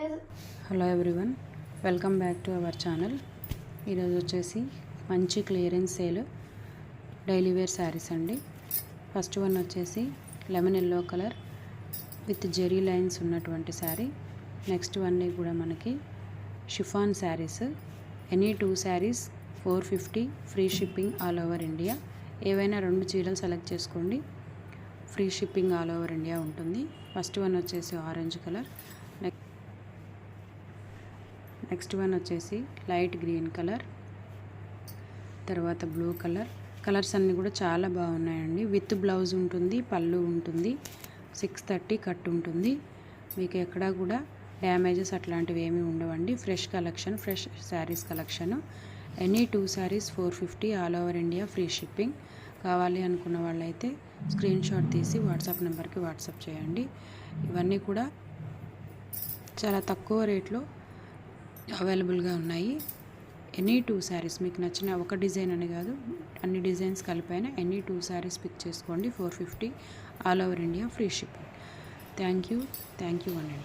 Hello everyone, welcome back to our channel. ఈరోజు వచ్చేసి మంచి clearance sale daily wear sarees అండి. ఫస్ట్ వన్ వచ్చేసి lemon yellow colour with zari lines ఉన్నటువంటి saree. Next one కూడా మనకి chiffon sarees. Any 2 sarees 450, free shipping all over India. ఏవైనా 2 చీరలు సెలెక్ట్ చేసుకోండి, free shipping all over India ఉంటుంది. ఫస్ట్ వన్ వచ్చేసి ఆరెంజ్ కలర్, నెక్స్ట్ వన్ వచ్చేసి లైట్ గ్రీన్ కలర్, తర్వాత బ్లూ కలర్. కలర్స్ అన్నీ కూడా చాలా బాగున్నాయండి. విత్ బ్లౌజ్ ఉంటుంది, పళ్ళు ఉంటుంది, 630 కట్ ఉంటుంది. మీకు ఎక్కడా కూడా డ్యామేజెస్ అట్లాంటివి ఏమీ ఉండవండి. Fresh collection, fresh saris collection. Any 2 sarees 450 all over India, free shipping. కావాలి అనుకున్న వాళ్ళైతే స్క్రీన్ షాట్ తీసి వాట్సాప్ నెంబర్కి వాట్సాప్ చేయండి. ఇవన్నీ కూడా చాలా తక్కువ రేట్లో అవైలబుల్గా ఉన్నాయి. ఎనీ 2 శారీస్ మీకు నచ్చిన ఒక డిజైన్ అని కాదు, అన్ని డిజైన్స్ కలిపైన ఎనీ 2 శారీస్ పిక్ చేసుకోండి. 450 all over India, free shipping. Thank you అండి.